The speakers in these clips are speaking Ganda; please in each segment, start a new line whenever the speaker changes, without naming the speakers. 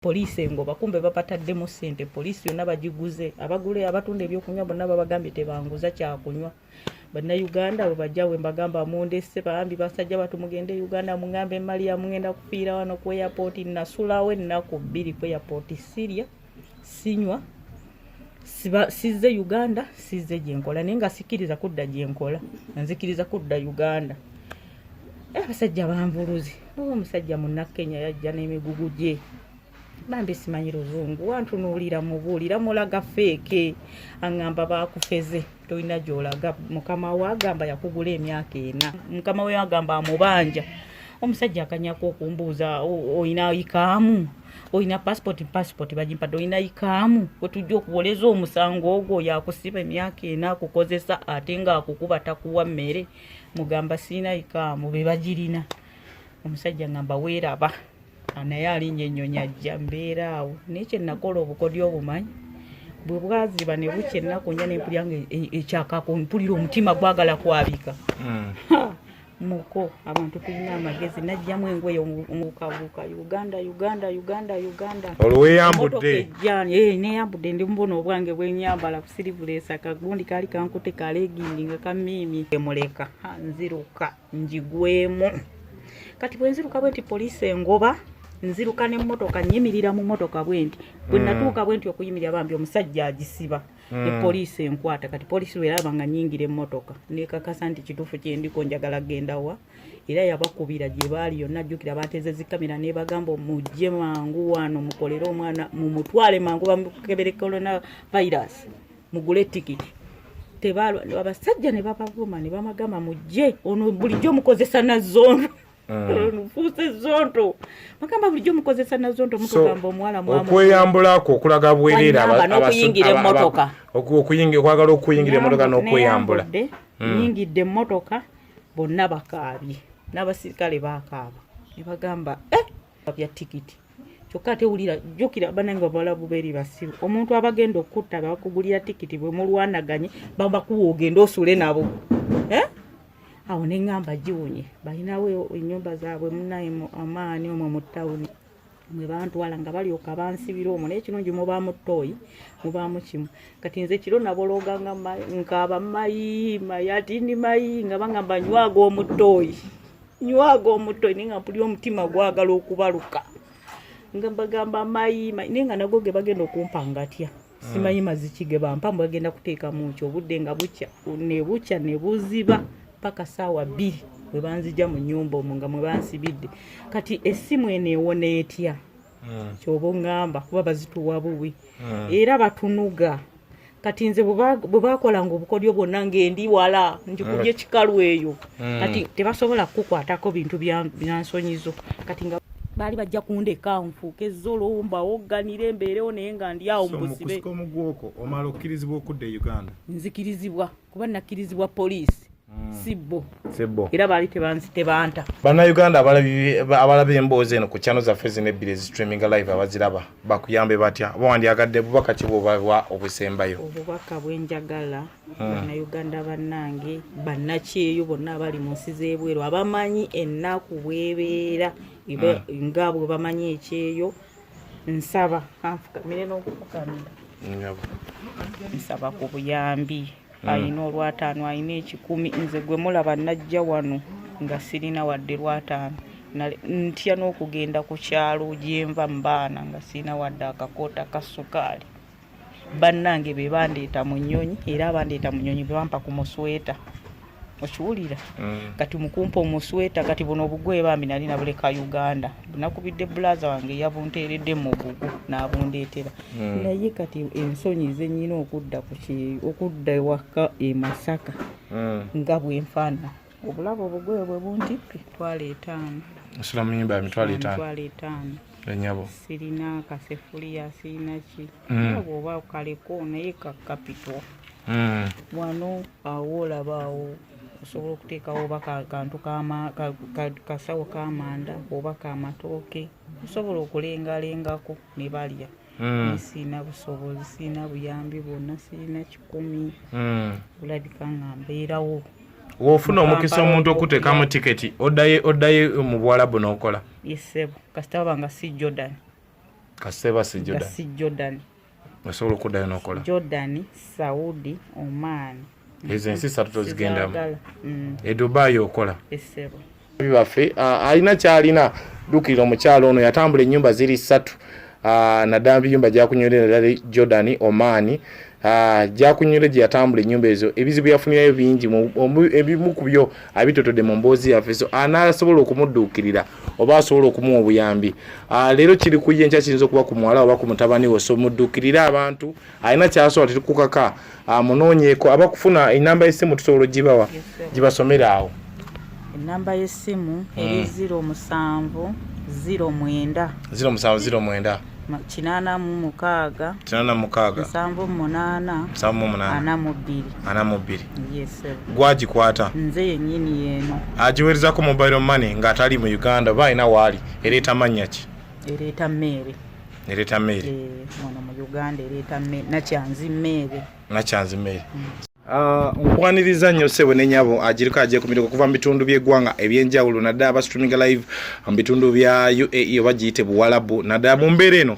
Poliisi Ngoba kumbe bapataddemu ssente poliisi yonna bagiguze abagule abatunda ebyokunywa bonna babagambye tebanguza kyakunywa bannayuganda bwe bajja we mbagamba mundese bambi basajja batumugende Uganda mungambe Maria mungenda kufiira wano ku airport nasulawo ennaku 2 ku airport Syria sinywa sizze Uganda sizze gyenkola naye nga sikiriza kudda gyenkola nzikiriza kudda Uganda abasajja banvuluzi omusajja munna Kenya yajja n'emigugu gye bambi simanyi Luzungu wantunuulira mubuulira mulaga feeke angamba bakufeze toyina gy'olaga mukama we agamba yakugula emyaka 4 mukama we agamba amubanja omusajja akanyako okumbuuza oyina ikaamu oyina passport bagimpadde oyina ikaamu wetujja okuwoleza omusango ogwo yakusiba emyaka 4 akukozesa ate nga akukuba takuwa mmere mugamba siina ikaamu be bagirina omusajja ngamba weeraba naye alinnya ennyonyi ajja mbeera awo naye kye nakola obukodyo obumanyi bwe bwaziba ne bukya ennaku nnya nempulyanga ekyakako mpulira omutima gwagala kwabika muko abantu tulina amagezi najjamu engoye omukabuka Uganda
olweyambudde
neyambudde ndi mbona obwange bwenyambala kusirivulesa kagundi kali kankute kalegindi nga kamimi emuleka nziruka njigwemu kati bwenziruka bwenti Poliisi Ngoba nziruka n'emmotoka nyimirira mu mmotoka bwenti bwe natuuka bwenti okuyimirira bambi omusajja agisiba ne poliisi enkwata kati poliisi lweraba nga nyingira emmotoka nekakasa nti kituufu kyendiko njagala genda wa era yabakubira gye baali yonna jjukira bateze zikamera ne bagamba mujje mangu wano mukolere omwana mumutwale mangu bamukebere corona virus mugule tikiti tebalwa abasajja ne babavuma ne bamagama mujje ono bulijjo mukozesa nazondo nufuse zonto makamba bulijjo mukozesa nazondo mutugamba omwala mwamu
okweyambulako okulaga bwerera
abasuyingira emmotoka
okuyingira kwagala okuyingira emmotoka n'okweyambula
nyingidde emmotoka bonna bakaabye n'abasirikale bakaaba ne bagamba bya tikiti kyokka tewulira jjukira banange babala bubeeri basiru omuntu abagenda okutta bakugulira tikiti bwe mulwanaganye babakuwa ogenda osule nabo awo neŋŋamba giwunye balinawo ennyumba zaabwe munaye amaani omwo mu ttawuni mwe bantwala nga balyoka bansibira omwo naye kirungi mubaamu ttooyi mubaamu kimu kati nze kiro nabologanga nkaaba mayi ati ndi mayi nga bangamba nywaga omuttooyi naye nga mpulira omutima gwagala okubaluka nga bagamba mayi naye nga nagwo ge bagenda okumpa atya simanyi maziki ge bampa bagenda kuteekamu ki obudde nga bukya ne buziba paka saawa 2 bwe banzija mu nnyumba omwo nga mwe bansibidde kati essimu eno ewona etya kyoba oŋŋamba kuba bazituwa buwi era batunuga kati nze bwe bakolanga obukodyo bwonna ng'endi wala njikubye kikalu eyo kati tebasobola kukwatako bintu byansonyizo kati nga baali bajja kundeka nfuuke ezzolomba wogganira embeerewo naye nga ndi awo mubusibe
omusiko mugwoko omala okkirizibwa okudda e Uganda
nzikirizibwa kuba nakkirizibwa poliisi Sibbo
era
baali tebanta
bannayuganda abalaba emboozi eno ku channel zaffe zino ebbiri ezistreaminga live abaziraba bakuyambe batya bawandiyagadde bubaka ki bwobawa obusembayo
obubaka bwenjagala bannayuganda bannange bannakyeyo bonna abali mu nsi z'ebweru abamanyi ennaku bwebeera nga bwe bamanyi ekyeyo nsaba anfukamire n'okufukamira nsaba ku buyambi ayina olwataano ayina ekikumi nze gwe mulaba najja wano nga sirina wadde lwataano ntya n'okugenda ku kyalo gyenva mbaana nga sirina wadde akakoota ka sukaali bannange be bandeeta mu nnyonyi era abandeeta mu nnyonyi be bampa ku musweta okiwulira kati mukumpa omusweta kati buno obugoye bambi nali nabuleka Uganda nakubidde bulaza wange yabunteeredde mu bugu n'abundeetera naye kati ensonyi ze nnyina okudda ewaka e Masaka nga bwenfaana obulaba obugoye bwe buntippe 5,000
nsula mu nnyumba ya
5,000
enyabo
sirina kasefuliya sirina ki bw'oba kaleko naye kakapito wano awo olabaawo osobola okuteekawo oba kantu kasawo k'amanda oba kamatooke osobola okulengalengako ne balya siina busobozi siina buyambi bwonna siina 10 olabika nga mbeerawo
wofuna omukisa omuntu okuteekamu tiketi oddayo mu Bwarabu n'okola
yesebo kasita banga si Jordan
Kaseba si Jordan.
Si Jordan.
Osobola okuddayo n'okola.
Jordan, Saudi, Oman.
Ezo ensi ssatu tozigendamu. E Dubai okola.
Essebo.
Baffe alina kyalina dukira omukyalo ono yatambula ennyumba ziri 3 naddala ebiyumba gyakunywera ddala Jordan, Oman. Gyakunywera gye yatambula ennyumba ezo ebizibu yafunirayo bingi ebimu ku byo abitotodde mu mboozi yaffe so anaasobola okumudduukirira oba asobola okumuwa obuyambi. Leero kiri ku ye nkya kiyinza okuba ku muwala oba ku mutabani we so mudduukirira abantu alina kyasobola tetukukaka munoonyeeko abakufuna enamba y'essimu tusobola ogibawa gibasomera awo.
Enamba y'essimu eri 07 09
0709
86 42. Yes sir.
Gwagikwata
nze yennyini yeeno
agiweerezako mobile money ng'atali mu Uganda balina waali ereeta mannya ki?
Ereeta mmere. Ono mu Uganda ereeta mmere Nakyanzi mmere. Nkwaniriza nnyo ssebo ne nnyabo agiriko agiye kumiriko kuva mu bitundu by'eggwanga ebyenjawulo naddala aba streaming live mu bitundu bya UAE oba giyite Buwalabu naddala mu mbeera eno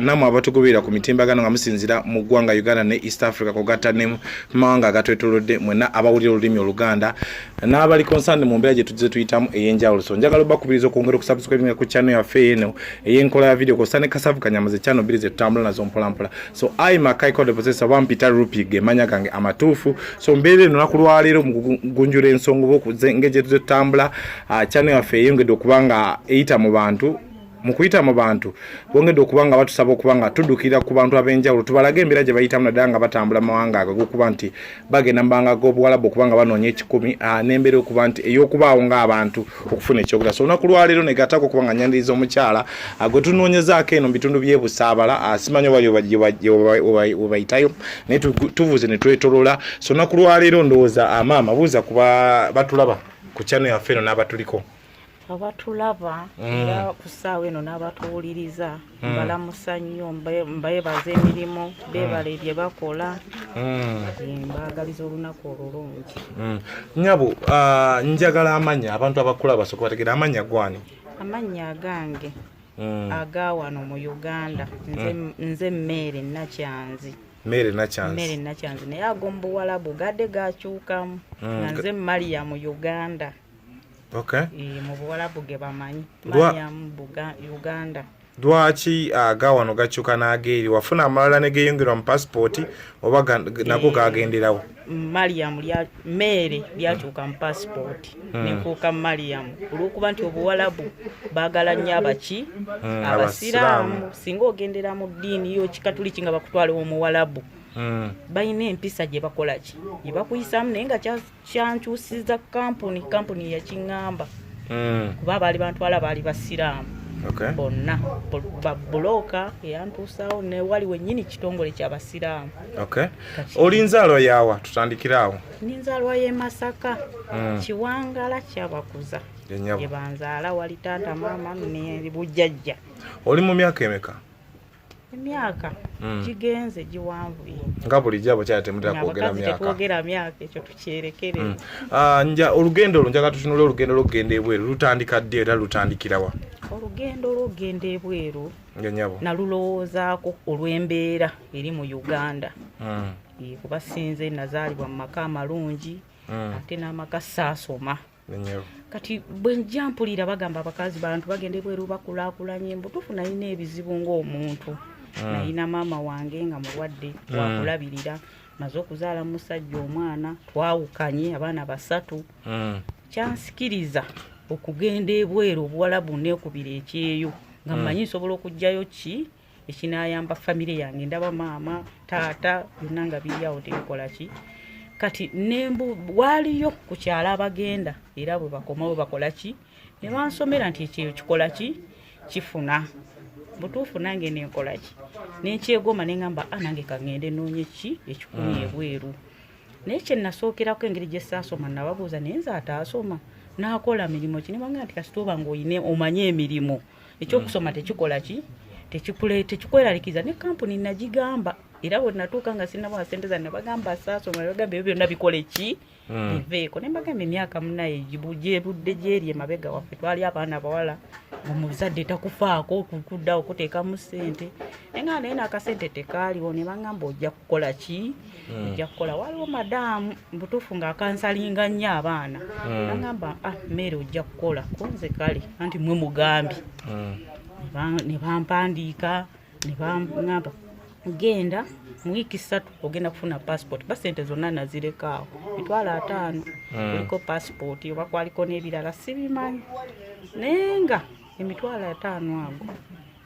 namwe abatugoberera ku mitimbagano nga musinzira mu ggwanga Uganda ne East Africa kugatta ne mawanga agatwetoolodde mwenna abawulira olulimi Oluganda n'abali concerned mu mbeera gye tuzze tuyitamu ey'enjawulo so njagala obbakubiriza okwongera okusubscribe ku channel yaffe eno ey'enkola ya video kosa ne Kasavu Kanyamaze channel bbiri ze tutambula nazo mpolampola so I Makai Code Possessor Wampita Rupi ge manya gange amatuufu so mbeera eno naku lwaleero mu kugunjula ensonga ng'egye tutambula channel yaffe eyongedde okuba nga eyita mu bantu mu kuyita mu bantu bongedde okuba nga batusaba okuba nga tuddukira ku bantu ab'enjawulo tubalage embeera gye bayitamu naddala nga batambula mawanga ago gokuba nti bagenda mbanga g'obuwalabu okuba nga banoonya 10 n'embeera okuba nti ey'okubaawo ng'abantu okufuna ekyogera so olunaku lwaleero ne gattako okuba nga nyandiriza omukyala gwe tunoonyezaako eno mu bitundu by'e Busaabala simanyi wali webayitayo naye tuvuze ne twetolola so olunaku lwaleero ndowooza maama buuza kuba batulaba ku channel yaffe eno n'abatuliko abatulaba era ku ssaawa eno n'abatuwuliriza mbalamusa nnyo mbeebaza emirimu beebala ebye bakola mbaagaliza olunaku olulungi.
Nnyabo njagala amannya abantu abakulaba basobola bategera amannya gwani?
Amannya agange aga wano mu Uganda nze Mary Nakyanzi.
Mary Nakyanzi
naye ag'omu Buwalabu gadde gakyukamu nga nze Maria mu Uganda.
Okay.
Mu Buwalabu ge bamanyi Mariam Uganda.
Lwaki aga wano gakyuka n'ageeri wafuna amalala ne geeyongerwa mu passport oba nago gagenderawo? Mary lyakyuka mu passport nenfuuka Mariam olw'okuba nti Obuwalabu baagala nnyo abasiraamu singa ogendera mu ddiini yo kikatuliki nga bakutwala Omuwalabu bayina empisa gye bakola ki gye bakuyisamu naye nga kyankyusiza kampuni yakiŋŋamba kuba baali bantwala baali basiraamu bonna babuloka eyantuusaawo ne wali wennyini kitongole ky'abasiraamu. Oli nzaalwa yaawa tutandikiraawo?
Ni nzaalwa y'e Masaka Kiwangala Kyabakuza gye banzaala wali taata maama ne bujjajja.
Oli mu myaka emeka?
Emyaka gigenze giwanvuye
nga bulijjo abo kyali temutera kwogera myaka.
Tetwogera myaka ekyo tukyerekere.
Olugendo olwo njagala tutunule olugendo lw'okugenda ebweru lutandika ddi era lutandikira wa?
Olugendo lw'okugenda ebweru nalulowoozaako olw'embeera eri mu Uganda kuba sinze nazaalibwa mu maka amalungi ate n'amaka saasoma kati bwe njja mpulira bagamba abakazi bantu bagenda ebweru bakulaakulanye mbutuufu nalina ebizibu ng'omuntu nalina maama wange nga mulwadde twakulabirira maze okuzaala musajja omwana twawukanye abaana 3 kyansikiriza okugenda ebweru Obuwalabu neekubira Ekyeeyo nga mmanyi nsobola okugjayo ki ekinaayamba famire yange ndaba maama taata byonna nga biri awo tebikola ki kati waliyo ku kyala abagenda era bwe bakomawo bakola ki ne bansomera nti Ekyeeyo kikola ki kifuna butuufu nange nenkola ki nenkyegoma neŋŋamba nange kagende noonye ki ekikumi ebweru naye kye nasookerako engeri gye saasoma nababuuza naye nze ataasoma n'akola mirimu ki ne bangamba nti kasita oba ng'oyine omanye emirimu ekyokusoma tekikola ki tekikweralikiza ne kampuni nagigamba era bwe natuuka nga sinaba sente zange bagamba saasoma bagamba ebyo byonna bikole ki biveeko ne mbagamba emyaka munaye gibuje budde gyeri emabega waffe twali abaana bawala omuzadde takufaako kuddawo kuteekamu ssente nenga naye n'akasente tekaaliwo ne bagamba ojja kukola ki ojja kukola waliwo madaamu butuufu ng'akansalinga nnyo abaana bagamba mmere ojja kukola konze kale anti mwe mugambi ne bampandiika ne bangamba genda mu wiiki 3 ogenda kufuna passport basente zonna nazirekawo $5,000 kuliko passport oba kwaliko n'ebirala sibimanyi nenga $5,000 ago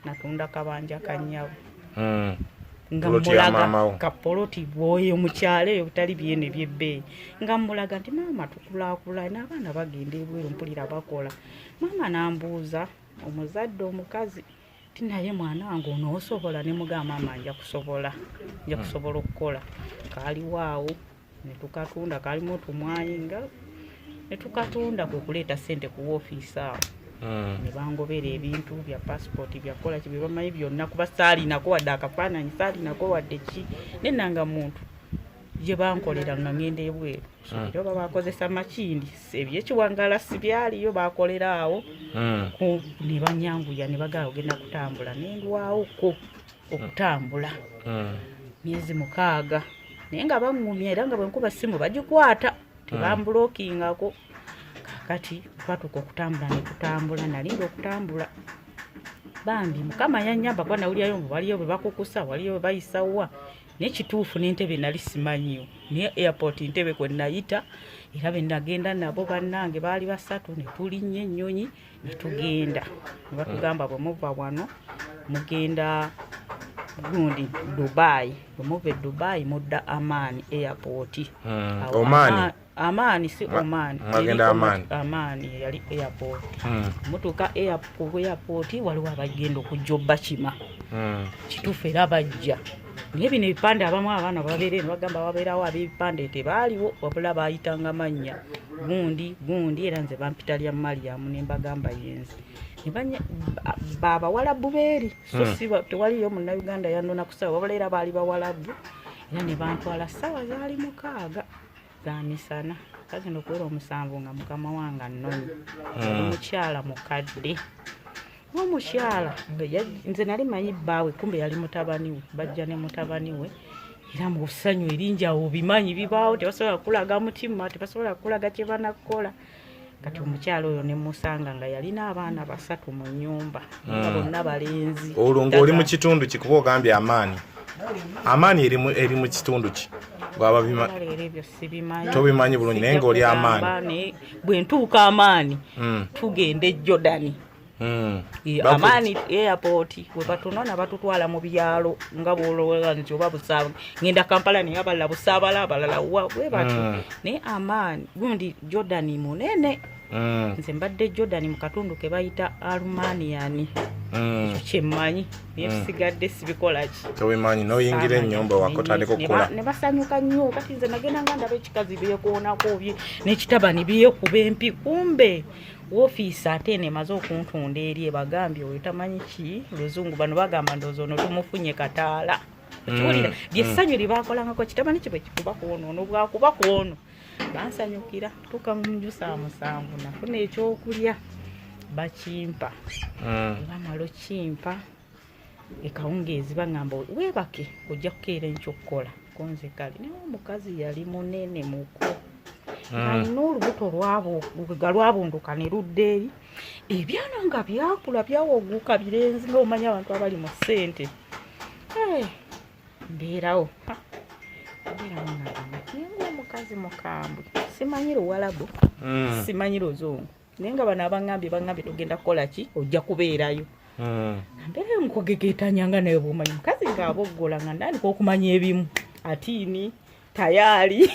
natunda kabanja kanyawo nga mulaga kapoloti bwoyo mukyalo eyo butali byene byebbeeyi nga mulaga nti maama tukulaakulanye n'abaana bagenda ebweru mpulira bakola maama nambuuza omuzadde omukazi tinaye mwana wange onoosobola ne mugamba maama nja kusobola okukola kaaliwaawo ne tukatunda kaalimu otumwayi nga ne tukatunda kwe kuleeta ssente ku woofiisi awo ne bangobera ebintu bya passport byakola kibye bamanyi byonna kuba saalinako wadde akafaananyi saalinako wadde ki nenanga muntu gye bankolera nga ngenda ebweru era oba bakozesa makindi ebyekiwangala si byaliyo bakolera awo ne banyanguya ne bagala ogenda kutambula nendwawoko okutambula myezi 6 naye nga baŋŋumya era nga bwenkuba simu bagikwata tebambulokingako kakati twatuka okutambula ne tutambula nalinda okutambula bambi mukama yannyamba kuba nawulirayo mbu waliyo bwe bakukusa waliyo bwe bayisawa nekituufu n'entebe nali simanyiyo naye airport ntebe kwe nayita era be nagenda nabo bannange baali 3 ne tulinnya ennyonyi ne tugenda ne batugamba bwe muva wano mugenda gundi Dubai bwe muva Dubai mudda Oman airport Amani si Oman Amani yali airport mutuka airport waliwo abagenda okujobba kima kituufu era bajja naye bino ebipande abamu abaana babeere ne bagamba babeerawo ab'ebipande tebaaliwo wabula baayitanga mannya gundi era nze bampita lya Mariamu ne mbagamba yenze babawalabu beeri so si tewaliyo munnayuganda yannona kusawa wabula era baali bawalabu era ne bantwala ssaawa zaali 6 za misana kagenda okuwera 7 nga mukama wange annonye omukyala mukadde n'omukyala nze nali manyi bbaawe kumbe yali mutabani we bajja ne mutabani we era mu ssanyu eringi awo bimanyi bibaawo tebasobola kulaga mutima tebasobola kulaga kye banakola kati omukyala oyo ne musanga nga yalina abaana 3 mu nnyumba nga bonna balenzi
olwo oli mu kitundu kikuba ogambye amaani eri mu kitundu ki bwaba tobimanyi bulungi naye ngaoli amaani
bwe ntuuka amaani tugenda e Jordani Amani airport we batunona batutwala mu byalo nga bolowera nti oba busaba ngenda Kampala ne abalala busabala abalala we batu ne Amani gundi Jordani munene nze mbadde Jordani mu katundu ke bayita Alumaniani kyemmanyi byesigadde sibikola ki
tobimanyi noyingira ennyumba wakotandika okukola
ne basanyuka nnyo kati nze nagenda nga ndaba ekikazi byekoonako bye n'ekitabani byekuba empi kumbe woofiisi ate nemaze okuntunda eri ebagambye oyo tamanyi ki luzungu bano bagamba ndowooza ono tumufunye kataala kiwulira byessanyu lyebakolangako kitabani kibwe kikuba kwonoona obwakuba kwono bansanyukira tuka mu nju 7 nafuna ekyokulya bakimpa bamala okimpa ekawungeezi bagamba weebake ojja kukeera enkyokukola konze kale naye omukazi yali munene muko alina olubuto lwabunduka ne ludda eri ebyana nga byakula byawoguuka birenzi ng'omanyi abantu abali mu ssente mbeerawo naye ngaomukazi mukambwe simanyi Luwalabu simanyi Luzungu naye nga bano bangambye tugenda kukola ki ojja kubeerayo mbeera mukogegeetanyanga naye bwomanyi mukazi ng'aboggola nga ndandika okumanya ebimu atiini tayaali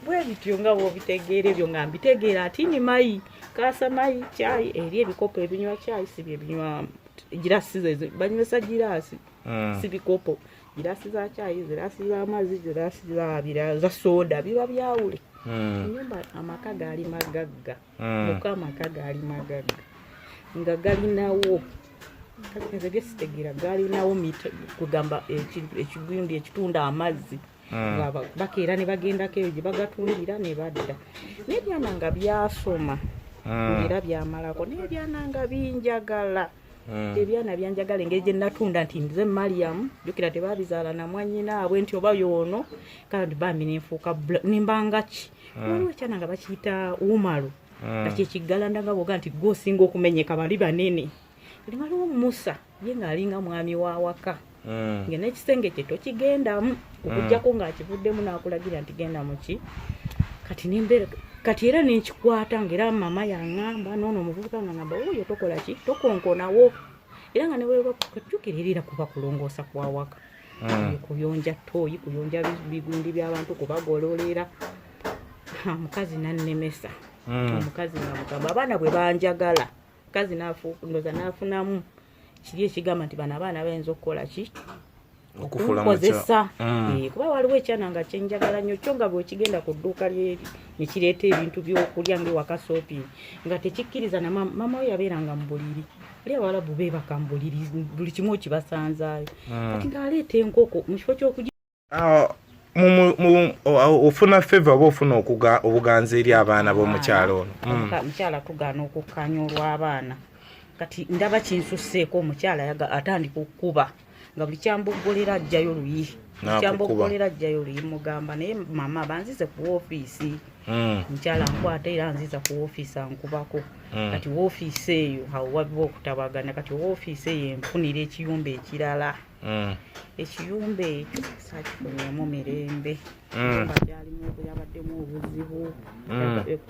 bwe bityo nga bw'obitegeera ebyo nga mbitegeera atiini mayi kaasa mayi caayi eri ebikopo ebinywa caayi si bye binywa girasi zezo banywesa girasi si bikopo girasi za caayi zirasi z'amazzi zirasi za soda biba byawule ennyumba amaka gaali magagga muka amaka gaali magagga nga galinawo kati nze byesitegera gaalinawo kugamba ekigundi ekitunda amazzi bakeera ne bagendako eyo gye bagatundira ne badda n'ebyana nga byasoma era byamalako n'ebyana nga binjagala ebyana byanjagala engeri gye natunda nti nze Mariam jukira tebabizaala na mwanyinaabwe nti oba yoono kandi bambi nenfuuka nimbanga ki waliwo ekyana nga bakiyita Umaru nga kyekiggalanda nga boga nti gwosinga okumenyeka bali banene kati waliwo Musa ye ng'alinga mwami wawaka nga n'ekisenge kye tokigendamu okujjako ng'akivuddemu n'akulagira nti genda muki kati nimbeera kati era nenkikwata ng'era mama yaŋŋamba noono omuvubuka nga ngamba oyo tokola ki tokonkonawo era nga newebakujjukirira kuba kulongoosa kwawaka kuyonja ttooyi kuyonja bigundi by'abantu kubagololera omukazi nannemesa omukazi nga mugamba abaana bwe banjagala mukazi ndoza n'afunamu kiri ekigamba nti bano abaana bayinza okukola ki okunkozesa kuba waliwo ekyana nga kyenjagala nnyo kyo nga bwekigenda ku dduuka lyeri nekireeta ebintu by'okulya ng'ewaka soopi nga tekikkiriza na mama we yabeeranga mu buliri ali Abawarabu beebaka mu buliri buli kimu okibasanzaayo kati ng'aleeta enkoko mu kifo ky'okugi
ofuna feva oba ofuna obuganza eri abaana b'omukyalo ono
mukyala tugaana okukkaanya olw'abaana kati ndaba kinsusseeko omukyala atandika okukuba nga buli kyamboggolera ajjayo luyi kyamboggolera ajjayo luyi mugamba naye mama banzize ku woofiisi mukyala nkwata era nziza ku woofiisi ankubako kati woofiisi eyo awo wabiwa okutabagana kati woofiisi eyo enfunira ekiyumba ekirala ekiyumba ekyo saakifunyeemu mirembe byalimu yabaddemu obuzibu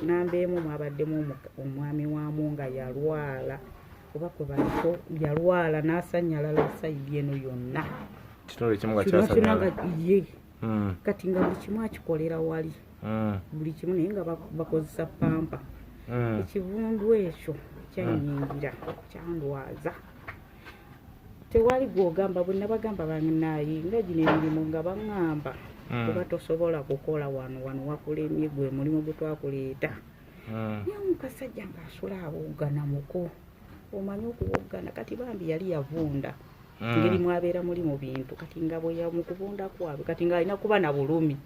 namba emu mwabaddemu omwami waamu nga yalwala oba kwe baliko yalwala n'asanyalala sayidi eno yonna
kitundu ekimu nga kyasanyala
ye kati nga buli kimu akikolera wali buli kimu naye nga bakozesa pampa ekivundu ekyo kyanyingira kyandwaza tewali gwogamba bwe nabagamba bannaayi nga gino emirimu nga baŋŋamba kuba tosobola kukola wano wakulemye gwe mulimu gwe twakuleeta naye omukasajja ng'asula awoggana muko omanyi okuwoggana kati bambi yali yavunda ngeri mwabeera muli mu bintu kati nga bwe mukuvunda kwabwe kati ng'alina kuba na bulumi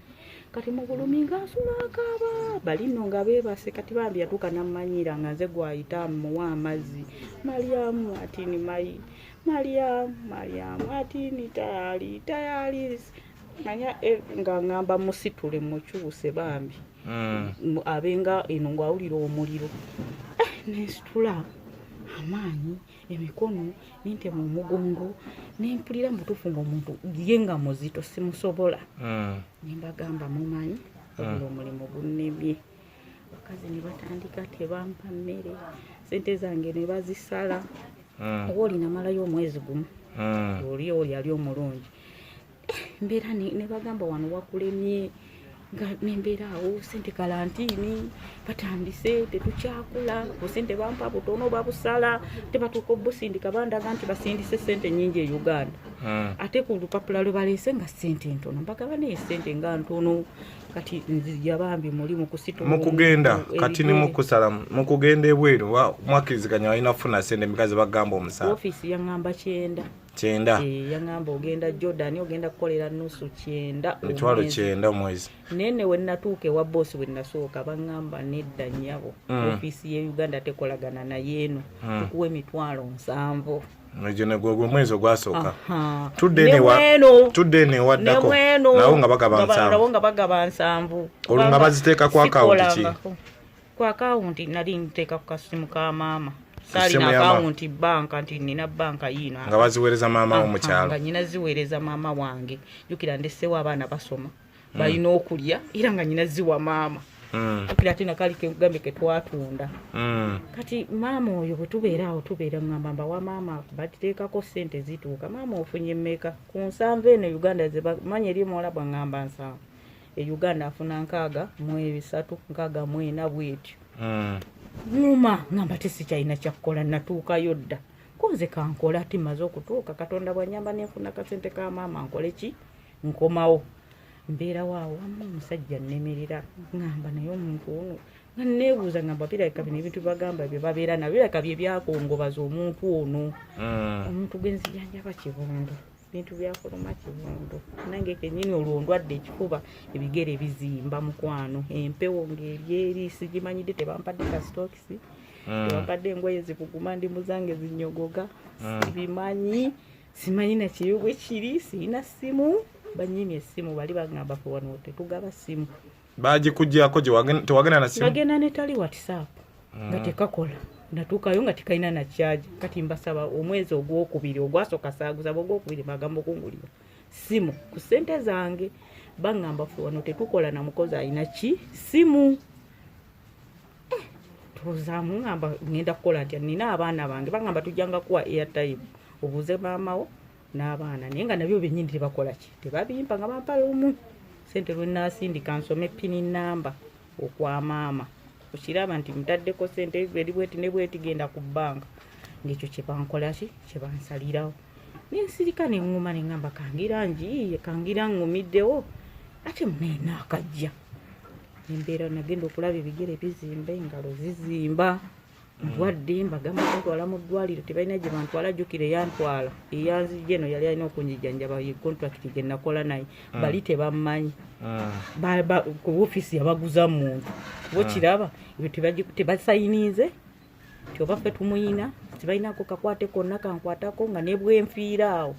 kati mu bulumi ng'asula akaaba bali nno nga beebase kati bambi yatuuka nammanyira nga nze gwayita muwa amazzi Mariamu ati ni Mariamu ati ni tayali manya nga ngamba musitule mukyuse bambi abenga eno ng'awulira omuliro nesitula amaanyi emikono ninte mu mugongo nempulira mutuufu ng'omuntu ye nga muzito simusobola nembagamba mumanyi obula omulimu gunnemye bakazi ne batandika tebampa mmere sente zange ne bazisala oba olinamalayo omwezi gumu oli ali omulungi mbeera ne bagamba wano wakulemye nga nembeera awo sente kalantiini batandise tetukyakula busente bampa butono babusala tebatuuka obusindika bandaga nti basindise sente nyingi e Uganda ate ku lupapula lwe baleese nga sente ntono mbagaba naye sente nga ntono kati nzija bambi muli mu kusitula
mukugenda kati ni mukusala mukugenda ebweru mwakiriziganya walina kufuna sente mikazi bagamba omusaala
ofiisi yaŋŋamba 9 yaŋŋamba ogenda Jordan ogenda kukolera nusu 9
emitwalo 9 omwezi
nene we natuuka ewa boosi we nasooka baŋŋamba nedda nnyabo ofiisi ye Uganda tekolagana naye eno tukuwa emitwalo 7
ejo negwe mwezi ogwasooka tudde ne waddako nawo nga bagaba 7 olunga baziteeka ku akawunti ki
ku akawunti nali nteeka ku kasimu ka maama saalina akawunti banka nti nina banka yiino
nga baziweereza maama wo mukyalo
nga nyina ziweereza maama wange jukira ndessewo abaana basoma balina okulya era nga nyina ziwa maama jukira ate nakali kegambe ke twatunda kati maama oyo bwe tubeera awo tubeera ngamba mbawa maama batiteekako sente zituuka maama ofunye mmeka ku 7 eno Uganda ze bamanya eri muwalabwa ngamba 7 e Uganda afuna 6 bwetyo Numa ngamba tesikyalina kyakukola natuukayo dda konze kankola ati maze okutuuka Katonda bwanyamba nenfuna kasente ka maama nkole ki nkomawo mbeera waawo omusajja nnemerera ngamba naye omuntu ono nebuuza ngamba birabika bino ebintu bagamba bye babeera nabyo birabika bye byakongobaza omuntu ono omuntu gwenzijanjaba Kibondo bintu byakoloma Kibondo nange kenyini olwo ndwadde ekifuba ebigere bizimba mukwano empewo ng'ebyeri sigimanyidde tebampadde kasitokisi tebampadde engoye zikuguma ndi muzange zinyogoga simanyi na kiyugwe kiri sirina simu banyimye essimu bali bagamba fe wano tetugaba simu
bagikugyako tewagenda na simu
bagenda netali WhatsApp nga tekakola natuukayo nga tekalina na charge kati mbasaba omwezi ogwokubiri ogwasooka saaguzaba ogwokubiri bagamba okungulira simu ku ssente zange bagamba fe wano tetukola na mukozi alina ki simu tuzaamu ngamba ngenda kukola ntya nina abaana bange bagamba tujjanga kuwa airtime obuze maamawo n'abaana naye nga nabyo bennyini tebakola ki tebabimpa nga bampa lumu sente lwenasindika nsome pini namba okwa maama okiraba nti mutaddeko sente eri bweti ne bweti genda ku bbanka ngekyo kyebankola ki kyebansalirawo nensirika neŋŋuma neŋŋamba kangira njiye kangira ŋŋumiddewo ate muneena akajja embeera nagenda okulaba ebigere bizimba engalo zizimba ndwadde mbagamba bantwala mu ddwaliro tebalina gye bantwala jjukira eyantwala eyanzijja eno yali alina okunjijanjaba ye kontrakiti gye nakola naye bali tebammanyi ku ofiisi yabaguza muntu bokiraba ebyo tebasayinize ti oba ffe tumuyina tebalinako kakwate konna kankwatako nga nebwenfiiraawo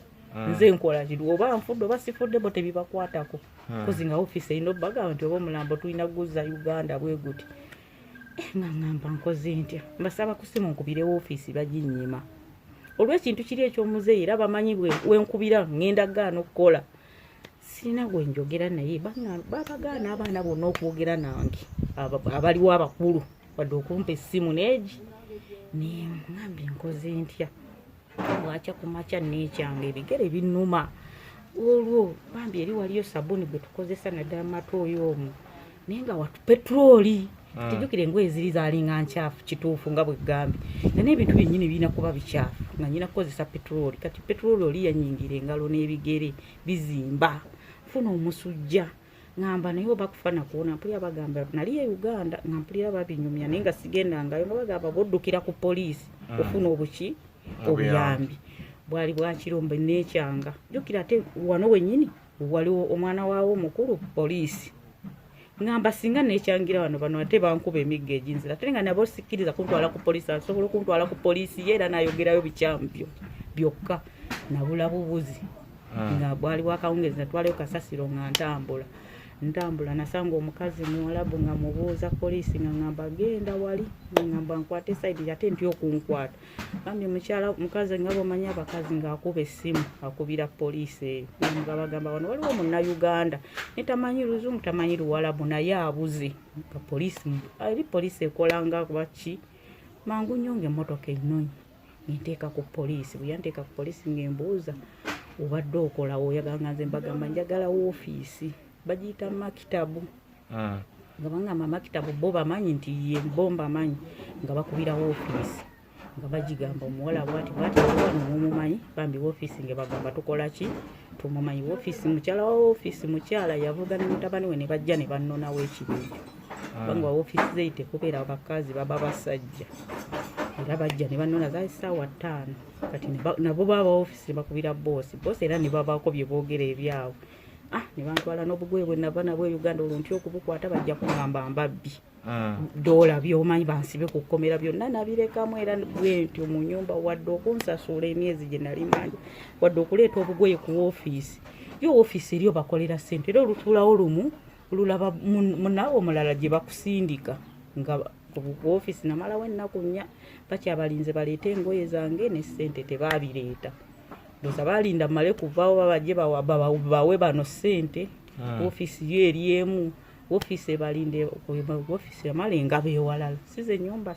nze nkola kiri oba nfudde oba sifudde bo tebibakwatako kozi nga ofiisi erina obbagamba nti oba omulambo tulina guzza Uganda bwe guti nga ngamba nkoze ntya mbasaba kusimu nkubire ofiisi baginnyima olw'ekintu kiri ekyomuzeeyi era bamanyi wenkubira ngenda gaana okukola sirina gwe njogera naye babagaana abaana bonna okwogera nange abaliwo abakulu wadde okumpa essimu neegi nengambye nkoze ntya bwakya ku makya neekyange ebigere binnuma olwo bambi eri waliyo sabuni gwe tukozesa naddala matu oyo omu naye nga watu petroli tijjukire engoye ziri zaalinga nkyafu kituufu nga bwegambye nga n'ebintu byennyini birina kuba bikyafu nga nyina kukozesa petroli kati petroli oli yanyingira engalo n'ebigere bizimba funa omusujja ngamba naye oba kufana kuona mpulira bagamba nali e Uganda nga mpulira babinyumya naye nga sigendangayo nga bagamba boddukira ku poliisi ofuna obuki obuyambi bwali bwakirombe neekyanga jjukira ate wano wennyini waliwo omwana waawo omukulu poliisi ngamba singa neekyangira wano bano ate bankuba emigga eginzira ate nga nabo sikkiriza kuntwala ku poliisi asobola okuntwala ku poliisi ye era nayogerayo bikyamu byokka nabula bubuzi nga bwali bwakawungezi natwalayo kasasiro nga ntambula nasanga omukazi muwalabu nga mubuuza poliisi nga ngamba genda wali ngamba nkwate saidi ate nti okunkwata bambi mukazi nga bomanyi abakazi ngaakuba essimu akubira poliisi eyo nga bagamba wano waliwo munnauganda netamanyi luzungu tamanyi luwalabu naye abuze nga poliisi ekolanga baki mangu nnyo ng'emmotoka ennonyi nteeka ku poliisi bwe yanteeka ku poliisi ng'embuuza obadde okola oyagala nze mbagamba njagala woofiisi bagiyita makitabu nga bangamba makitabu bo bamanyi nti ye bo bamanyi nga bakubira woofiisi nga bagigamba omuwala bwati wano mumumanyi bambi woofiisi nge bagamba tukola ki tumumanyi woofiisi mukyala wa woofiisi mukyala yavuga ne mutabani we ne bajja ne bannonawo ekibintu banga woofiisi zeite kubeera bakazi baba basajja era bajja ne bannona zaali ssaawa 5 kati nabo baba woofiisi bakubira boosi era ne babaako bye boogera ebyawo ne bantwala n'obugoye bwe nava nabwo e Uganda olunti okubukwata bajja kungamba mbabbi dola byomanyi bansibe ku kkomera byonna nabirekamu era bwentyo mu nyumba wadde okunsasula emyezi gye nali manyi wadde okuleeta obugoye ku woofiisi yo woofiisi eryo bakolera ssente era olutuulawo lumu olulaba munawe omulala gye bakusindika nga woofiisi namalawo ennaku 4 bakyabalinze baleete engoye zange ne ssente tebaabireeta doza balinda male kuvaawo babajje bawe bano ssente woofiisi yo eri emu woofiisi ebalinde woofiisi yamala engabo ewalala size ennyumba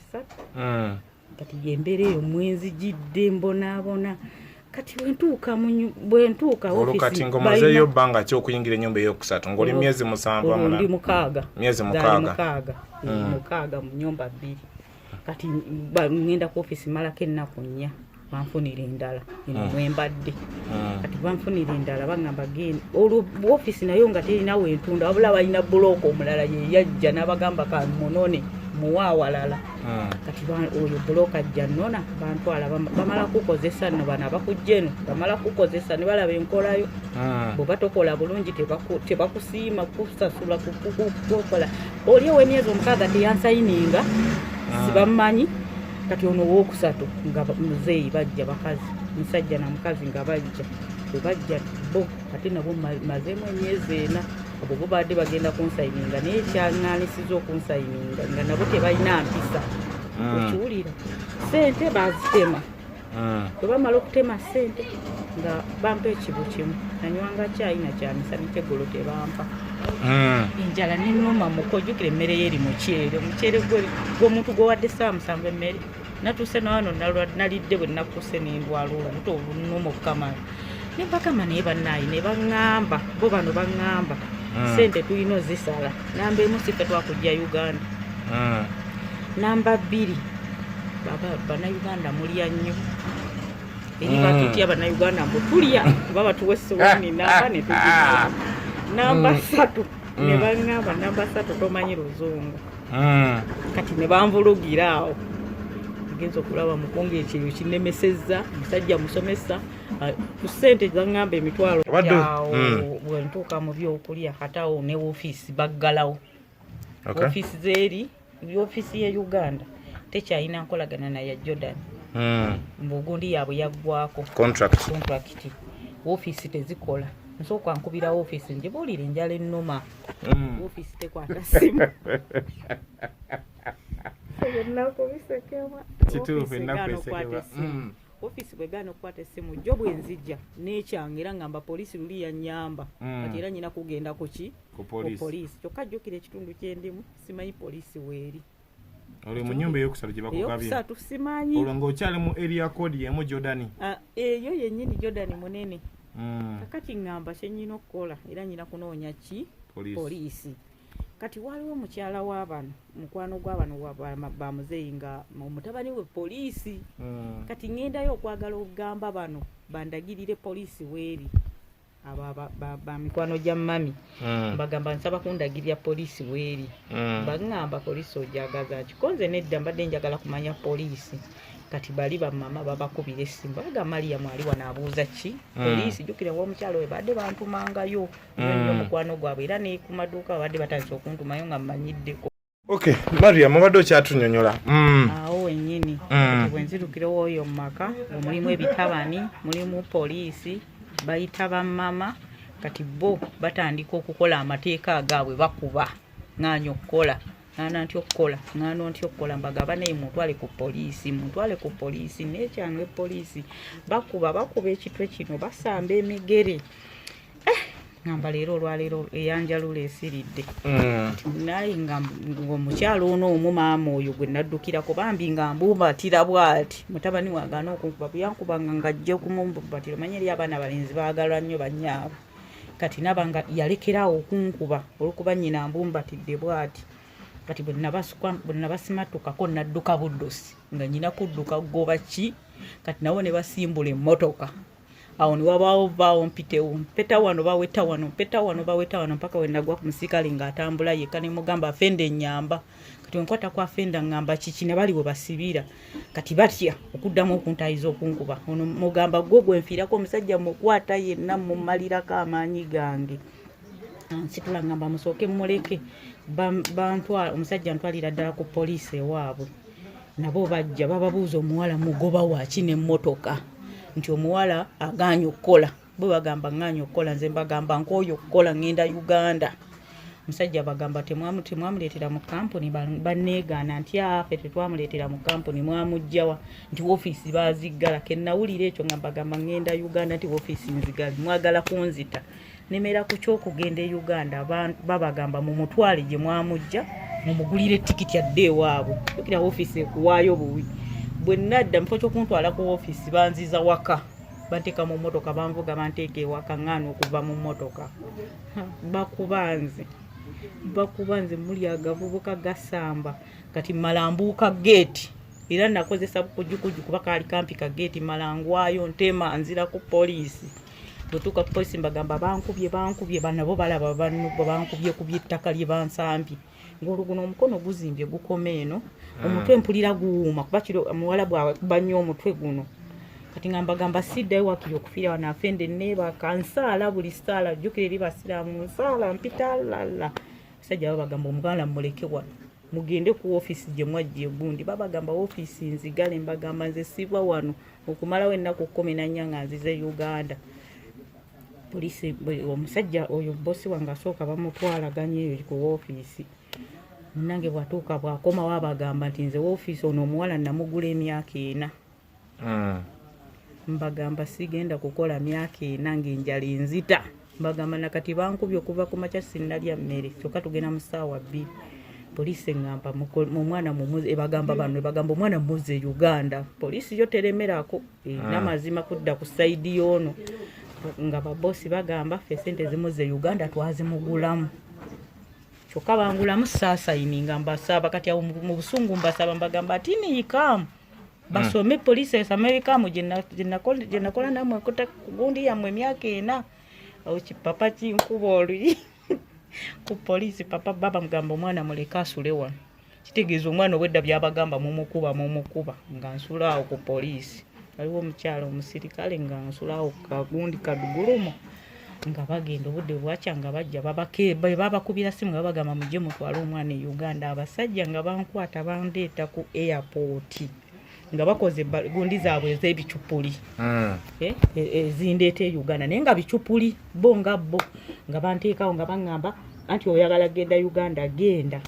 3 kati yembeera eyo mwezi gidde mbonaabona kati bwentuuka
olukati ngomazeeyo bbanga ki okuyingira ennyumba eyokusatu ng'oli myezi 7
ndi mukaaga
myezi
mukaaga mu nnyumba 2 kati ngenda ku woofiisi malako ennaku 4 banfunira endala eno mwembadde kati banfunira endala bagamba genda woofiisi nayo nga terina wentunda wabula balina bulooka omulala ye yajja n'abagamba kamunone muwawalala kati oyo buloka ajja nona bantwala bamala kukozesa no bana bakujjeno bamala kukozesa ne balaba enkolayo bwoba tokola bulungi tebakusiima kusasula kukola oliwo emyezi omukaaga teyansayininga sibamanyi kati ono wokusatu nga muzeeyi bajja bakazi musajja na mukazi nga bajja bo ate nabo mazemu emyezi ena abo bo badde bagenda kunsayininga naye kyaŋŋaanisiza okunsayininga nga nabo tebalina mpisa okiwulira sente bazitema bwe bamala okutema sente nga bampa ekibu kimu nanywanga kyayi nakyamisa nekyeggulo tebampa enjala nenoma mukojjukira emmere ye eri mukyere omukyere gw'omuntu gwewadde essaawa musanvu emmere natuuse nawano nalidde bwe nakkuse nendwala olubuto olunuma okukamala nebakama naye bannaayi ne baŋŋamba bo bano baŋŋamba sente tulina ozisala namba emu sife twakujja Uganda namba bbiri bannayuganda mulya nnyo eri batutya bannayuganda mbu tulya kuba batuwa essowaani namba ne tugirya namba 3 ne baŋŋamba namba 3 tomanyi luzungu kati ne banvulugira awo genza okulaba mukonge ekyeyo kinemesezza musajja musomesa ku ssente zaŋŋamba emitwalo bwe ntuuka mu byokulya katawo ne woofiisi baggalawo woofiisi zeeri woofiisi ye Uganda tekyalina nkolagana naye Jordan mbugundi yaabwe yaggwako contract woofiisi tezikola nsooka nkubira woofiisi njibuulire enjala ennuma woofiisi tekwata simu woofiisi bwe gaana okukwata essimu jjo bwe nzijja n'ekyanga era ngamba poliisi luli yannyamba kati era nyina kugenda ku poliisi kyokka jjukira ekitundu kyendimu simanyi poliisi weeri
oli mu nnyumba eyokusatu gye bakugabye
eyokusatu simanyi
olwo ng'okyali mu area code yemu Jordan
eyo yennyini Jordan munene kakati ngamba kyennyina okukola era nyina kunoonya poliisi kati waliwo mukyala w'abano mukwano gw'abano bamuzeeyi nga mutabani we poliisi kati ŋŋendayo okwagala okugamba bano bandagirire poliisi weeri abo bamikwano gya mami mbagamba nsaba kundagirira poliisi weeri baŋŋamba poliisi ojagaza kikonze nedda mbadde njagala kumanya poliisi kati bali bamama babakubira essimu baga Maria mwali wanaabuuza ki poliisi jjukira w'omukyalo we badde bantumangayo nnyo mukwano gwabwe era ne ku maduuka badde batandise okuntumayo nga mmanyiddeko
okay Maria mubadde okyatunyonyola
awo wennyini bwe nzirukira oyo mu maka mulimu ebitabani mulimu poliisi bayita bamama kati bo batandika okukola amateeka agaabwe bakuba ŋŋaanya okukola ŋŋaana ntya okukola mbagaba naye mutwale ku poliisi n'ekyanga poliisi bakuba ekitwe kino basamba emigere ngamba leero olwaleero eyanjalula esiridde naye nga omukyalo ono omu maama oyo gwe naddukirako bambi nga mbumbatira bw'ati mutabani wagaana okunkuba bweyankubanga nga ajja okumumbatira omanye eri abaana abalenzi baagalwa nnyo bannyaabwe kati naba nga yalekeraawo okunkuba olwokuba nnyina mbumbatidde bw'ati kati bwe nabasimatukako nadduka buddosi nga nnyina kudduka goba ki kati nabo ne basimbula emmotoka awo ne wabaawo vaawo mpitewo mpeta wano baweta wano mpaka we nagwa ku musikale ng'atambula yekka ne mugamba afenda ennyamba kati wenkwata ku afenda ngamba kiki ne bali we basibira kati batya okuddamu okuntayiza okunkuba ono mugamba gwe nfiirako omusajja mukwata yenna mummalirako amaanyi gange nsitula ngamba musooke muleke omusajja ntwalira ddala ku poliisi ewaabwe nabo bajja bababuuza omuwala mugoba waki n'emmotoka nti omuwala agaanye okukola bwe bagamba ngaanye okukola nze mbagamba nkooyo okukola ngenda Uganda omusajja bagamba temwamuleetera mu kampuni baneegaana nti afe tetwamuleetera mu kampuni mwamugjawa nti woofiisi baziggala kennawulira ekyo nga mbagamba ngenda Uganda nti woofiisi nzigali mwagala kunzita nemera ku kyokugenda e Uganda babagamba mumutwale gye mwamugja mumugulire tikiti adde ewaabwe tukira woofiisi ekuwaayo buwi bwe nadda mpokyo kuntwala ku woofiisi banziza waka banteeka mu mmotoka banvuga banteeka ewaka ŋŋaana okuva mu mmotoka bakubanze muli agavubuka gasamba kati malambuuka geeti era nakozesa kujjukujju kuba kaali kampi ka geeti malangwayo ntema nzira ku poliisi bwetuuka ku poliisi mbagamba bankubye banabo balaba bankubye ku by'ettaka lye bansambye ng'oluguno omukono guzimbye gukoma eno omutwe mpulira guwuuma kuba kiro muwala bwawe kuba nnyo omutwe guno kati ngamba siddayo wakiri okufiira wano afende neeba kansaala buli saala jjukira eri basiraamu nsaala mpita lala basajja babagamba omuganda muleke wano mugende ku ofiisi gye mwajja egundi babagamba ofiisi nzigale mbagamba nze siva wano okumalawo ennaku 14 nga nzize Uganda. Poliisi omusajja oyo bosi wange asooka bamutwalaganya eyo ku ofiisi munange bwatuuka bw'akomawo abagamba nti nze ofiisi ono omuwala namugula emyaka 4 mbagamba sigenda kukola myaka 4 ng'enjala enzita mbagamba nakati bankubye okuva ku makya sinnalya mmere kyokka tugenda mu ssaawa 2 poliisi ngamba mu mwana mumuze bagamba bano bagamba omwana mumuze Uganda poliisi yo teremerako n'amazima kudda ku saidi yono nga babosi bagamba fe sente zimuze Uganda twazimugulamu kyokka bangulamu saasayininga mbasaba kati awo mu busungu mbasaba mbagamba ati niikamu basome poliisi ya Amerika mu jenakola namwe kota gundi yamwe emyaka 4 awo kipapa kinkuboli ku poliisi papa baba mugamba omwana muleka asule wano kitegeeza omwana obwedda byabagamba mumukuba nga nsula awo ku poliisi aliwo omukyalo omusirikale nga nsula awo kagundi kadugulumo nga bagenda obudde bwakya nga bajja babakubira simu nga bagamba mujje mutwale omwana e Uganda abasajja nga bankwata bandeeta ku airport nga bakoze gundi zaabwe ez'ebicupuli ezindeeta e Uganda naye nga bicupuli bo nga banteekawo nga baŋŋamba anti oyagala genda Uganda genda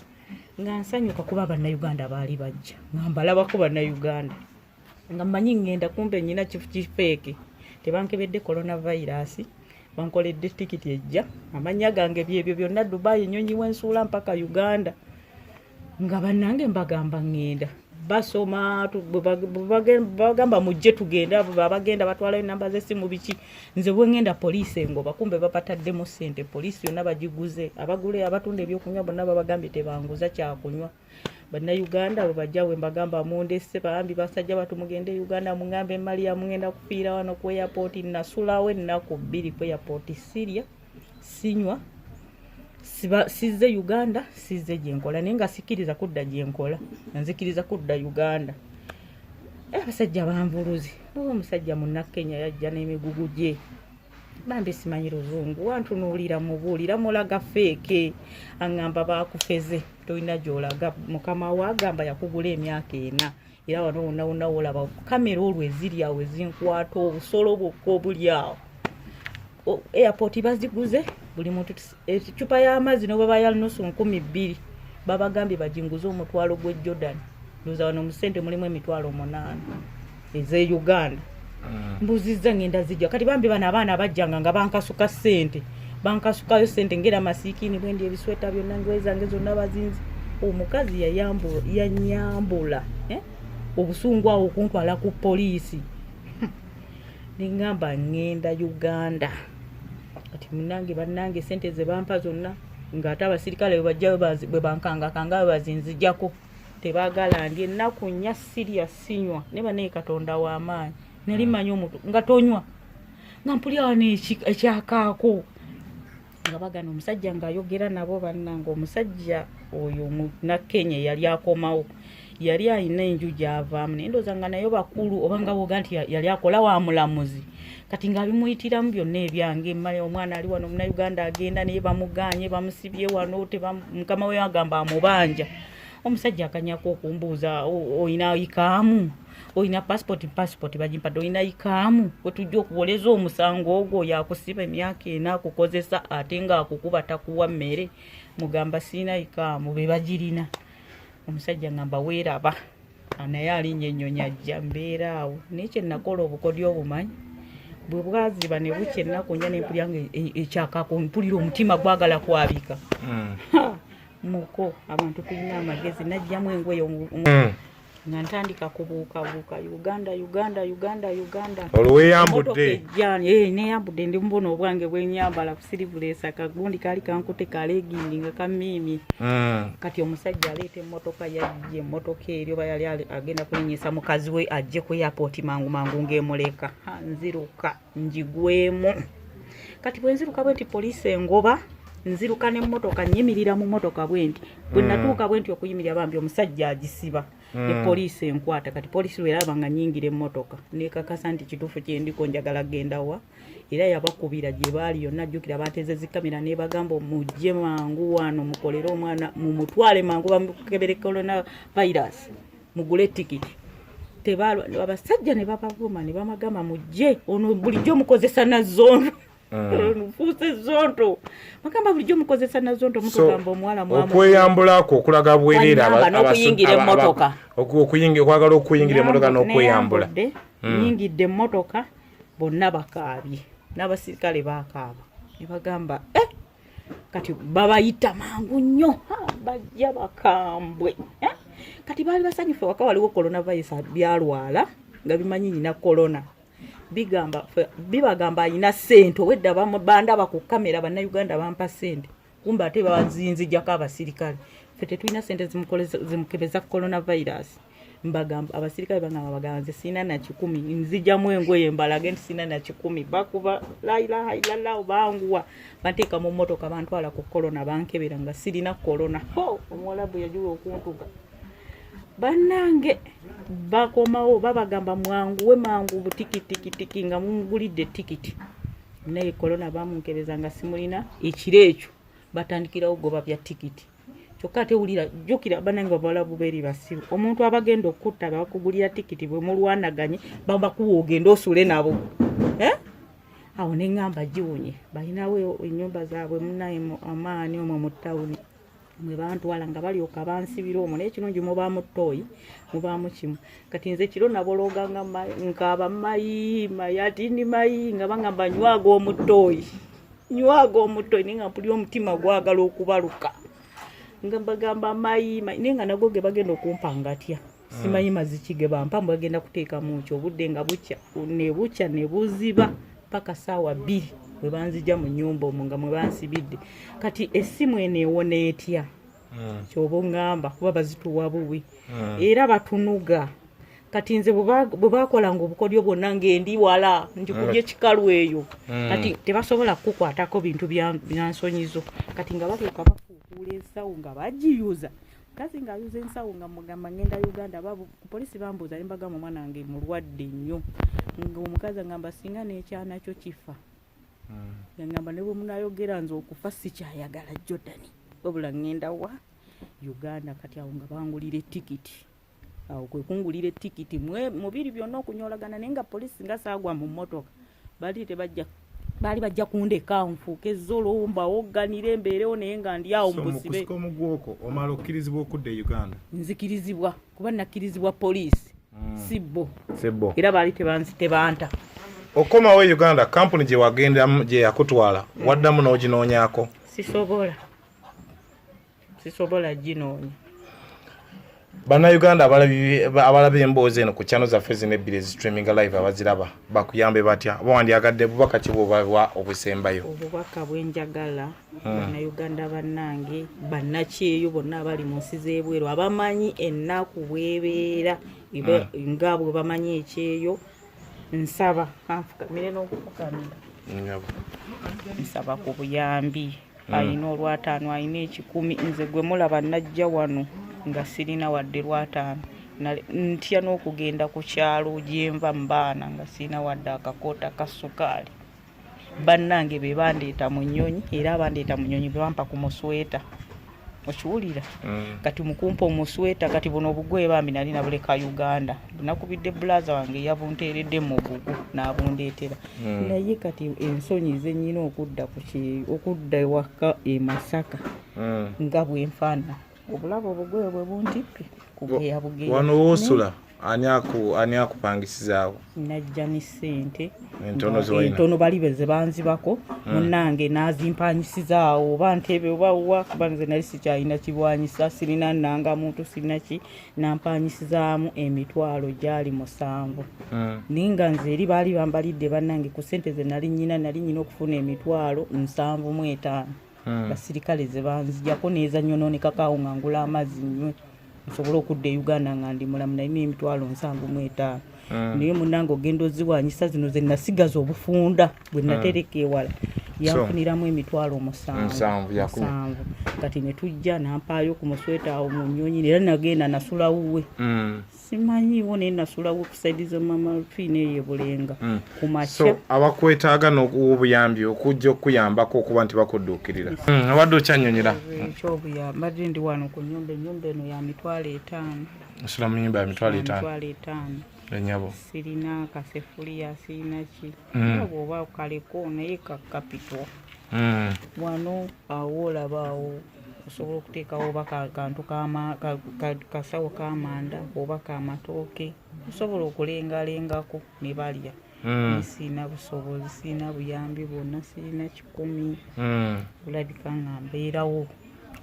nga nsanyuka kuba bannayuganda baali bajja nga mbalabako bannayuganda nga mmanyi ngenda kumbe nnyina kifeeke tebankebedde coronavirus bankoledde tikiti ejja amanya gange byebyo byonna Dubai ennyonyi wensuula mpaka Uganda nga bannange mbagamba ngenda basoma bagamba mujje tugenda babagenda batwala enamba z'essimu biki nze bwe ngenda poliisi engoba kumbe bapataddemu ssente poliisi yonna bagiguze abagule abatunda ebyokunywa bonna babagambye tebanguza kyakunywa bannayuganda bwe bajja we mbagamba mundesse bambi basajja batumugende Uganda mungambe Maria mungenda kufiira wano ku airport nasulawo ennaku 2 ku airport Syria sinywa sizze Uganda sizze gyenkola naye nga sikiriza kudda gyenkola nzikiriza kudda Uganda abasajja banvuluzi omusajja munna Kenya yajja n'emigugu gye bambi simanyi luzungu wantunuulira mubuulira mulaga feeke aŋŋamba bakufeze tolina gy'olaga mukama wagamba yakugula emyaka 4 era wano wonna wolaba kamera olwo eziri awo ezinkwata obusolo bwokka obuli awo airport baziguze buli muntu ekicupa y'amazzi no baba yali nusu 12,000 babagambye bajinguze omutwalo gwe Jordan ndoza wano musente mulimu emitwalo 8 eze Uganda mbuzizza ngenda zijja kati bambi bana abaana bajjanga nga bankasuka sente bankasukayo sente ngera masikini bwendi ebisweta byonna ngwezange zonna bazinzi omukazi yanyambula obusungu awo okuntwala ku poliisi ningamba ngenda Uganda kati munange bannange sente ze bampa zonna ng'ate abasirikale bwe bajja bwe bankanga bazinzijjako tebagala ndi ennaku nnya Syria sinywa ne bane Katonda w'amaanyi nali manyi omuntu nga tonywa nga mpulira wano ekyakaako nga bagana omusajja ng'ayogera nabo bannange omusajja oyo na Kenya yali akomawo yali alina enju gy'avaamu naye ndooza nga nayo bakulu oba nga woga nti yali akola wa mulamuzi kati nga bimuyitiramu byonna ebyange mmale omwana ali wano Munnayuganda agenda naye bamuganye bamusibye wano mukama we agamba amubanja omusajja akanyako okumbuuza oyina ikaamu oyina passport bagimpadde oyina ikaamu wetujja okuwoleza omusango ogwo yakusiba emyaka 4 akukozesa ate nga akukuba takuwa mmere mugamba siina ikaamu be bagirina omusajja ngamba weeraba naye alinnya ennyonyi ajja mbeera awo naye kye nakola obukodyo obumanyi bwe bwaziba ne bukya ennaku nnya nempulira nga ekyakaako mpulira omutima gwagala kwabika muko abantu tulina amagezi najjamu engweyo nga ntandika kubuukabuuka Uganda
olweyambudde
neyambudde ndi mbona obwange bwenyambala kusirivulesa kagundi kali kankute kalegindi nga kamimi kati omusajja aleeta emmotoka yajje emmotoka eri oba yali agenda kulinyisa mukazi we ajje ku airport mangu ng'emuleka nziruka njigwemu kati bwe nziruka bwe nti poliisi engoba nziruka n'emmotoka nyimirira mu mmotoka bwenti bwe natuuka bwenti okuyimirira bambi omusajja agisiba poliisi enkwata kati poliisi lweraba nga nyingira emmotoka nekakasa nti kituufu kyendiko njagala genda wa era yabakubira gye baali yonna ajjukira bateze zikamera nebagamba mujje mangu wano mukolere omwana mumutwale mangu bamukebere corona virus mugule tikiti abasajja ne babavuma ne bamagamba mujje ono bulijjo mukozesa nazondo nfuuse zonto magamba bulijjo mukozesa nazonto mutugamba omwala mwamu
okweyambulako okulaga bwerera
abasuyingira emmotoka
okwagala okuyingira emmotoka n'okweyambula
nyingidde emmotoka bonna bakaabye n'abasirikale bakaaba ne bagamba kati babayita mangu nnyo bajja bakambwe kati baali basanyufu waka waliwo coronavirus byalwala nga bimanyi nyina corona bibagamba ayina ssente wedda bandaba ku kamera bannayuganda bampa ssente kumba ate bazinzijjako abasirikale ffe tetulina ssente zimukebeza coronavirus mbagamba abasirikale bagamba nze sina na 10 nzijjamu engoye mbalage nti sina na 10 bakuba la ilaha illallah banguwa banteeka mu mmotoka bantwala ku corona bankebera nga sirina corona omuwalabu yajuwa okuntuga bannange bakomawo babagamba mwanguwe mangu butikiti nga mungulidde tikiti naye corona bamunkebeza nga simulina ekiro ekyo batandikirawo goba bya tikiti kyokka tewulira jjukira bannange babalabu beeri basiru omuntu abagenda okutta bakugulira tikiti bwe mulwanaganye babakuwa ogenda osule nabo awo neŋŋamba giwunye balinawo ennyumba zaabwe munaye amaani omwo mu ttawuni mwe bantwala nga balyoka bansibira omwo naye kirungi mubaamu ttooyi mubaamu kimu kati nze kiro nabologa nkaaba mayi ati ndi mayi nga bagamba nywaga omuttooyi naye nga mpulira omutima gwagala okubaluka nga bagamba mayi naye nga nagwo ge bagenda okumpa ngatya simanyi maziki ge bampa bagenda kuteeka mu kyo obudde nga bukya ne buziba paka saawa 2 bwe banzija mu nnyumba omwo nga mwe bansibidde kati essimu eneewona etya kyoba oŋŋamba kuba bazituwa buwi era batunuga kati nze bwe bakolanga obukodyo bwonna ng'endi wala njikubye ekikalu eyo kati tebasobola kukwatako bintu byansonyizo kati nga balyoka bafuukuula ensawo nga bagiyuza kazi ng'ayuza ensawo nga mugamba ngenda Uganda polisi bambuuza ne mbagamba omwana wange mulwadde nnyo ng'omukazi agamba singa n'ekyana kyo kifa yangamba ne bwe munayogera nze okufa sikyayagala Jordani wabula ngenda wa Uganda kati awo nga bangulira ettikiti awo kwe kungulira ettikiti mubiri byonna okunyolagana naye nga polisi nga saagwa mu mmotoka baali bajja kundeka nfuuka ezzolomba wogganira embeerewo naye nga ndi awo mubusibe
so mugwoko omala okkirizibwa okudda e Uganda
nzikirizibwa kuba nakkirizibwa polisi sibbo era baali tebanta
okomawo Uganda kampuni gye wagendamu gye yakutwala waddamu n'oginoonyako
sisobola ginoonya
bannayuganda abalaba emboozi eno ku channel zaffe zino ebbiri ezistreaming live abaziraba bakuyambe batya bawandiyagadde bubaka ki bwobawa obusembayo
obubaka bwenjagala bannayuganda bannange bannakyeyo bonna abali mu nsi z'ebweru abamanyi ennaku bwebeera nga bwe bamanyi ekyeyo nsaba kanfukamire n'okufukamira nsaba ku buyambi alina olwataano alina ekikumi nze gwe mulaba najja wano nga sirina wadde lwataano ntya n'okugenda ku kyalo gyenva mu baana nga sirina wadde akakoota ka sukaali bannange be bandeeta mu nnyonyi era abandeeta mu nnyonyi bampa ku musweta okiwulira kati mukumpa omusweta kati buno obugoye bambi nali nabuleka Uganda nakubidde bulaza wange yabunteeredde mu bugu n'abundeetera naye kati ensonyi ze nnyina okudda ewaka e Masaka nga bwenfaana obulabo obugoye bwe buntippe kugeya bugeya
wano woosula ani akupangisizaawo
najja ne ssente
entono
bali beze banzibako munnange n'azimpanyisizaawo oba ntebe oba wa kuba nze nali sikyalina kibwanyisa sirina nnanga muntu sirina ki nampanyisizaamu emitwalo gyali 7 naye nga nze eri baali bambalidde bannange ku ssente ze nali nyina okufuna emitwalo 75 basirikale ze banzijjako neeza nyonoonekakaawo nga ngula amazzi nnywe nsobola okudda e Uganda nga ndi mulamu nalina emitwalo 75 naye munnange ogenda oziwanyisa zino ze nasigaza obufunda bwe natereka ewala yanfuniramu emitwalo
musanvu
kati ne tujja nampaayo ku musweta awo mu nnyonyi era nagenda nasula wuwe simanyiiwo naye nasula wuwe kusaidiza mama Lufina eyo Bulenga ku makya.
So abakwetaaga n'obuyambi okujja okuyambako okuba nti bakudduukirira abadde okyanyonyera
ekyobuyambi badde ndi wano ku nnyumba eno ya mitwalo 5
osula mu nnyumba ya mitwalo 5 enyabo
sirina kasefuliya sirina ki oba kaleko naye kakapito wano awo olabaawo osobola okuteekawo oba kantu kasawo k'amanda oba kamatooke osobola okulengalengako ne balya sirina busobozi sirina buyambi bwonna sirina 10 olabika nga mbeerawo.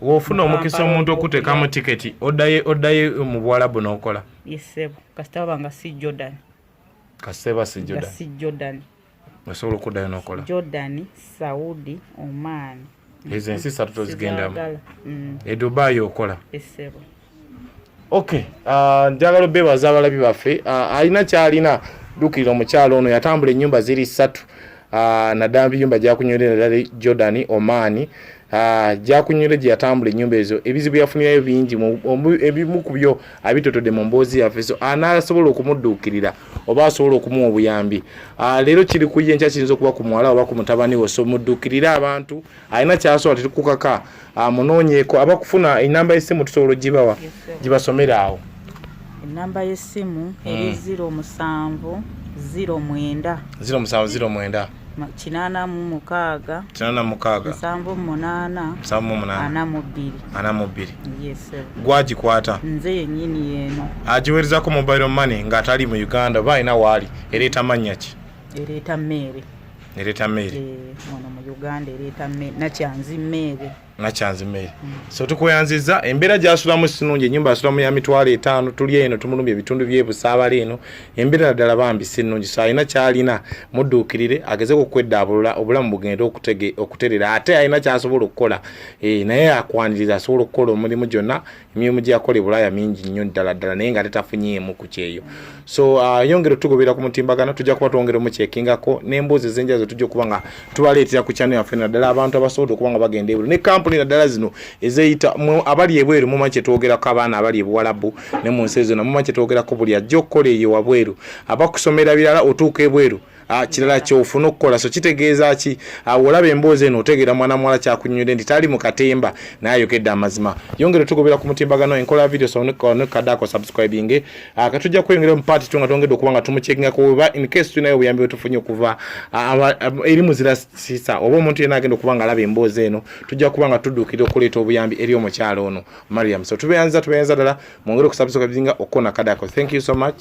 Wofuna omukisa omuntu okuteekamu tiketi oddayo mu Bwarabu n'okola
yesebo kasita banga si Jordan
osobola okuddayo n'okola
Jordan, Saudi, Oman
ezo ensi 3 tozigendamu Dubai okola
yesebo.
Okay, njagala bebaza abalabi baffe alina kyalina dukira omukyalo ono yatambula ennyumba ziri 3 naddala biyumba gyakunywera ddala Jordan, Oman gyakunywera gye yatambula ennyumba ezo ebizibu yafunirayo bingi ebimu ku byo abitotodde mu mboozi yaffe so anasobola okumudduukirira oba asobola okumuwa obuyambi leero kiri ku ye nkya kiyinza okuba ku muwala oba ku mutabani we so mudduukirira abantu alina kyasobola tetukukaka munoonyeeko abakufuna enamba y'essimu tusobola gibawa gibasomera awo.
Enamba y'essimu eri 0709
0709
86 42. Yes sir.
Gwagikwata
nze yennyini yeeno
agiweerezako mobile money ng'atali mu Uganda balina waali ereeta mannya ki?
Ereeta mmere wano mu Uganda ereeta mmere nakyanzi mmere so tukweyanziza embeera gy'asulamu sinungi ennyumba asulamu ya mitwalo 5 tuli eno tumulumbye ebitundu by'ebusaabala eno embeera ddala bambi sinungi so alina kyalina mudduukirire agezeko okweddabulula obulamu bugenda okuterera ate alina kyasobola okukola naye akwaniriza asobola okukola omulimu gyonna emirimu gyakola e Bulaaya mingi nnyo ddala naye nga tetafunyeemu ku kyeyo so yongera tugobera ku mutimbagano tujja kuba twongera omukyekingako n'emboozi ez'enjazo tujja okuba nga tubaleetera ku channel yaffe naddala abantu abasobola okuba nga bagenda ebweru ne kampuni naddala zino ezeyita abali ebweru mumanyi kyetwogerako abaana abali e Buwarabu ne mu nsi zonna mumanyi kyetwogerako buli ajja okukola eyo wabweru abakusomera birala otuuka ebweru kirala kyofuna okukola so kitegeeza ki olaba emboozi eno otegeera mwana muwala kyakunywera nti tali mu katemba naye ayogedde amazima yongere tugobera ku mutimbagano enkola video sonekadako subscribing katujja kweyongera mu party tunga tongedde okuba nga tumukyekingako oba in case tunayo obuyambi bwetufunye okuva eri muzira sisa oba omuntu yenna agenda okuba nga alaba emboozi eno tujja kuba nga tudduukira okuleeta obuyambi eri omukyalo ono Mariam so tubeyanza ddala mwongere okusubscribinga okona kadako. Thank you so much.